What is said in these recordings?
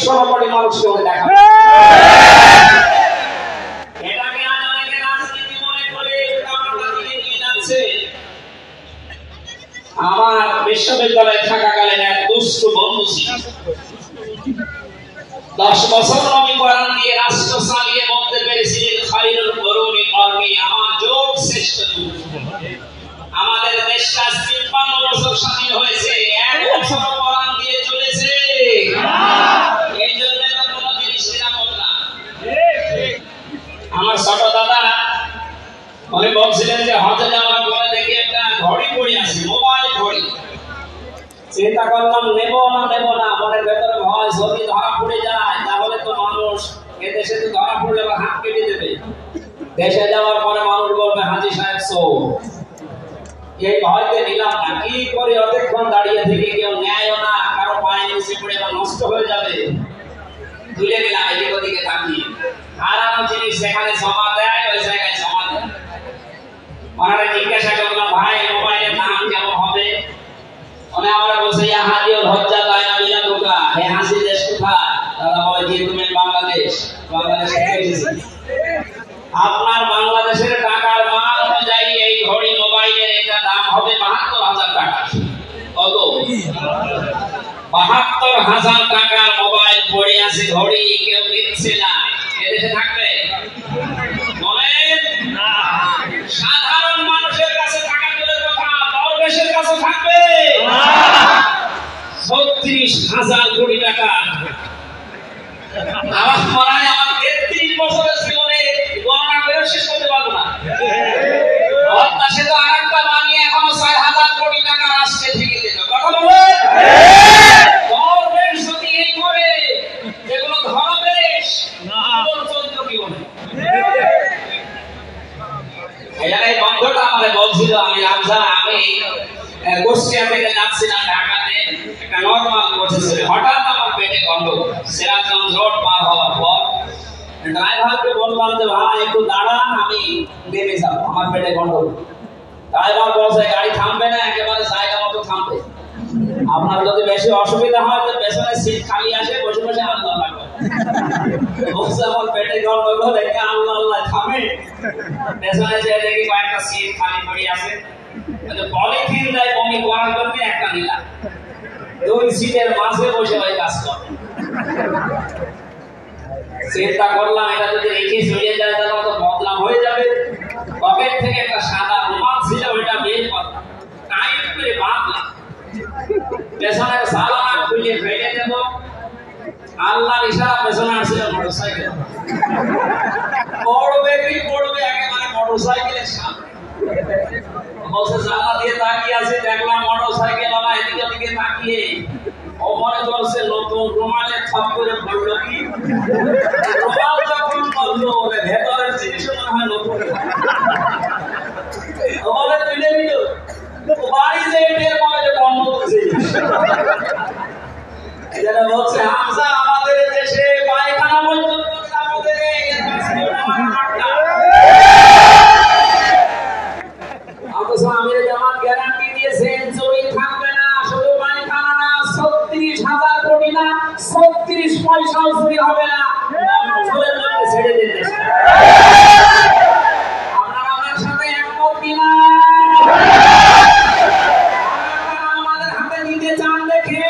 16 কোটি মানুষকে ওকে দেখা এটাকে অনেকে রাজনীতি মনে করে উল্টাপাল্টা দিকে নিয়ে যাচ্ছে। আমার বিশ্ববিদ্যালয়ে থাকাকালীন এক দুষ্ট বন্ধু ছিল, 10 বছর নবী কোরআন দিয়ে রাষ্ট্র চালিয়ে বলতে পেরেছিলেন খায়রুল কুরুনি কর্মী, আমার যোগ শ্রেষ্ঠ যুগ। আমাদের দেশটা 53 বছর স্বাধীন হয়েছে, 1 বছর কোরআন দিয়ে চলেছে। এই জন্য তো কোনো জিনিস নিরাপদ না। আমার ছোট দাদা উনি বলছিলেন যে হজে যাওয়ার পরে দেখি একটা ঘড়ি পড়ে আছে, মোবাইল ঘড়ি। চিন্তা করলাম নেব না, মনের ভেতরে ভয়, যদি ধরা পড়ে যায় তাহলে তো মানুষ এদেশে তো ধরা পড়লে হাত কেটে দেবে। দেশে যাওয়ার পরে মানুষ বলবে হাজী সাহেব চোর। এই ভয়তে নিলাম না। কি করে অনেকক্ষণ দাঁড়িয়ে থেকে কেউ নেয়ও না, কারো পায়ে নিচে পড়ে বা নষ্ট হয়ে যাবে, তুলে নিলাম এদিক ওদিকে তাকিয়ে। হারানো জিনিস যেখানে জমা দেয় ওই জায়গায় জমা দেয়। ওনারা জিজ্ঞাসা করলাম ভাই মোবাইলের দাম কেমন হবে? উনি আমার বলছে ইয়া হাজিউল হজ্জা দায়না বিলা দোকা, হে হাসি দেশ কোথায়? দাদা বলে যে তুমি বাংলাদেশ এসেছি। আপনার বাংলাদেশের টাকার মান অনুযায়ী এই ঘড়ি মোবাইলের এটা দাম হবে ৭২,০০০ টাকা। কত? ৭২,০০০ টাকার মোবাইল পড়ে আছে, ঘড়ি কেউ নিচ্ছে না। এদেশে থাকবে? বলেন না। সাধারণ মানুষের কাছে টাকা দূরের কথা, দরবেশের কাছে থাকবে না। ৩৬,০০০ কোটি টাকা। আমার মনে হয় আমার ৩৩ বছরের জীবনে গণনা করে শেষ করতে পারবো না। সে তো আরেকটা বানিয়ে এখনো ৬,০০০ কোটি টাকা রাষ্ট্রে থেকে দিল। কথা বলেন দরবেশ যদি এই করে, যেগুলো ধরবেশ চরিত্র কি বলে? এই বন্ধটা আমার বলছিল আমি গোষ্ঠিয়া থেকে যাচ্ছিলাম ঢাকাতে, একটা নর্মাল বসেছিল, হঠাৎ আমার পেটে গন্ডগোল। সিরাজগঞ্জ রোড পার হওয়ার পর ড্রাইভারকে বললাম যে ভাই একটু দাঁড়ান, আমি নেমে যাবো, আমার পেটে গন্ডগোল। ড্রাইভার বলছে গাড়ি থামবে না, একেবারে জায়গা মতো থামবে। আপনার যদি বেশি অসুবিধা হয় তো পেছনে সিট খালি আসে, বসে বসে আল্লাহ লাগবে। বলছে আমার পেটে গন্ডগোল, দেখে আল্লাহ থামে। পেছনে যে দেখি কয়েকটা সিট খালি পড়ে আছে, পলিথিন দেয় বমি করার জন্য একটা নিলাম। 2 সিটের মাঝে বসে ওই কাজ করে। চিন্তা করলাম এটা যদি রেখে চলে যায় তাহলে তো বদনাম হয়ে যাবে। পকেট থেকে একটা সাদা রুমাল ছিল, ওইটা বের করলাম, টাইট করে বাঁধলাম, পেছনের সালানা খুলে ফেলে দেব। আল্লাহর ইশারা পেছনে আসছিল মোটরসাইকেল। পড়বে কি পড়বে একেবারে মোটরসাইকেলের সামনে। বলছে জানলা দিয়ে তাকিয়ে আছে, দেখলাম মোটরসাইকেল ওলা এদিকে ওদিকে তাকিয়ে ও মনে করছে নতুন রুমালের ছাপ করে পড়লো কি। রুমাল যখন পড়লো ওরে ভেতরের জিনিস মনে হয় নতুন। ওরে তুলে নিল, বাড়ি যে টের পাবে যে বন্ধ জিনিস। এরা বলছে হামজা আমাদের দেশে পায়খানা পর্যন্ত আমাদের আমির জামাত গ্যারান্টি দিয়েছেন চুরি থাকবে না, শুধু পায়খানা না, ৩৬,০০০ কোটি না, ৩৬ পয়সাও চুরি হবে না। ছেড়ে দিন। আপনারা আমার সাথে একমত কিনা? আমাদের হাতে নিতে চান দেখে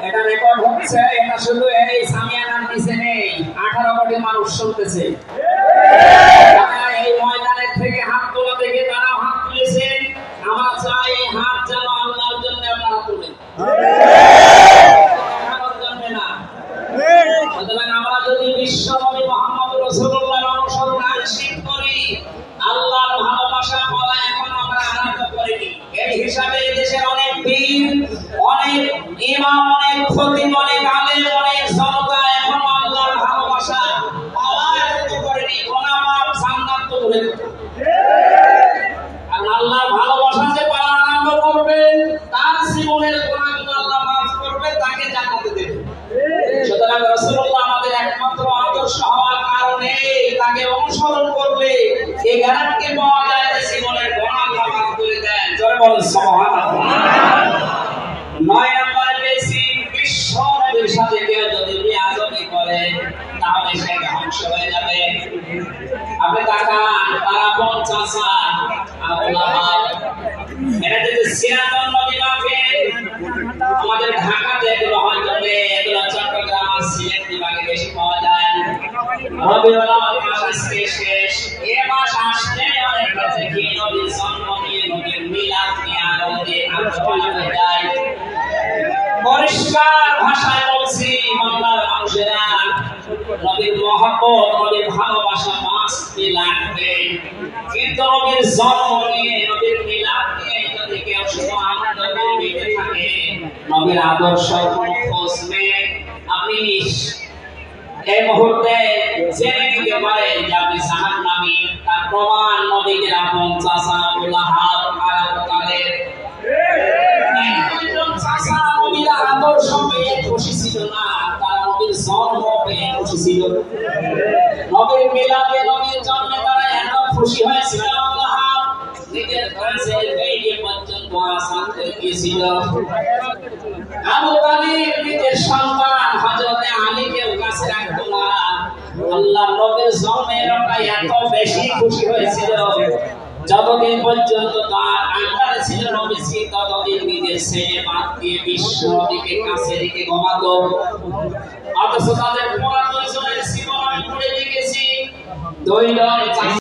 এটা রেকর্ড হচ্ছে। এটা শুধু এই সামিয়ানার নিচে নেই, 18 কোটি মানুষ শুনতেছে। এই ময়দানের থেকে হাত তোলা দেখে তারা হাত তুলেছে। আমরা চাই এই হাত যেন আল্লাহর জন্য আপনারা তুলেন, দেখানোর জন্য না। সুতরাং আমরা যদি বিশ্বনবী মুহাম্মদ রাসূলুল্লাহর অনুসরণ আশীর্বাদ করি, আল্লাহর ভালোবাসা পাওয়া এখন আমরা আনন্দ করিনি। এই হিসাবে এই দেশের অনেক বীর, অনেক ইমাম, অনেক খতিব, অনেক আলেম, অনেক জনতা এখন আল্লাহর ভালোবাসা পাওয়া আনন্দ করেনি। গোলামার জান্নাত তো বলে আর আল্লাহর ভালোবাসা যে পাওয়া আরম্ভ করবে তার এই গ্যারান্টি পাওয়া যায় যে জীবনের গুনাহ মাফ করে দেন। জোরে বলেন সুবহানাল্লাহ। 9 নম্বরে পেয়েছি বিশ্ব নবীর সাথে কেউ যদি বেয়াদবি করে তাহলে সে ধ্বংস হয়ে যাবে। আপনি তাকান তারা 50 আবুল আহাব এরা যদি সিরাতুন নবী মাফে আমাদের ঢাকাতে এগুলো হয়তো এগুলো চট্টগ্রাম আর সিলেট বিভাগে বেশি পাওয়া যায়। রবিউল আউয়াল মাস আজকে শেষ। এই মাস আসলে অনেক থেকে নবীর জন্ম নিয়ে নবীর মিলাদ নিয়ে আনন্দে আলোচনা হয়ে যায়। পরিষ্কার ভাষায় বলছি বাংলার মানুষেরা নবীর মহব্বত নবীর ভালোবাসা মাসতে লাগবে, কিন্তু নবীর জন্ম নিয়ে নবীর মিলাদ নিয়ে যদি কেউ শুধু আনন্দ করে বেঁচে থাকে নবীর আদর্শ কোনো খোঁজ নেই। আপনি এই মুহূর্তে জেনে নিতে পারেন যে আপনি জাহান্নামী। তার প্রমাণ নবীকে আপন চাচা আবুল আহাব আর আবু তালেব আদর্শ পেয়ে খুশি ছিল না, তারা নবীর জন্ম পেয়ে খুশি ছিল। নবীর মিলাদে নবীর জন্মে তারা এত খুশি হয়েছিল আবুল আহাব নিজের কাছে বেরিয়ে পর্যন্ত আসান করে দিয়েছিল। আবু তালিব নিজের সন্তান হযরতে আলীকে কাছে রাখতো না। আল্লাহ নবীর জন্মের এত বেশি খুশি হয়েছিল যতদিন পর্যন্ত তার আন্ডারে ছিল নবীজি ততদিন নিজের ছেলে বাদ দিয়ে বিশ্ব নবীকে কাছে রেখে ঘুমাতো। অথচ তাদের 15 জনের জীবন আমি পড়ে দেখেছি 2 জন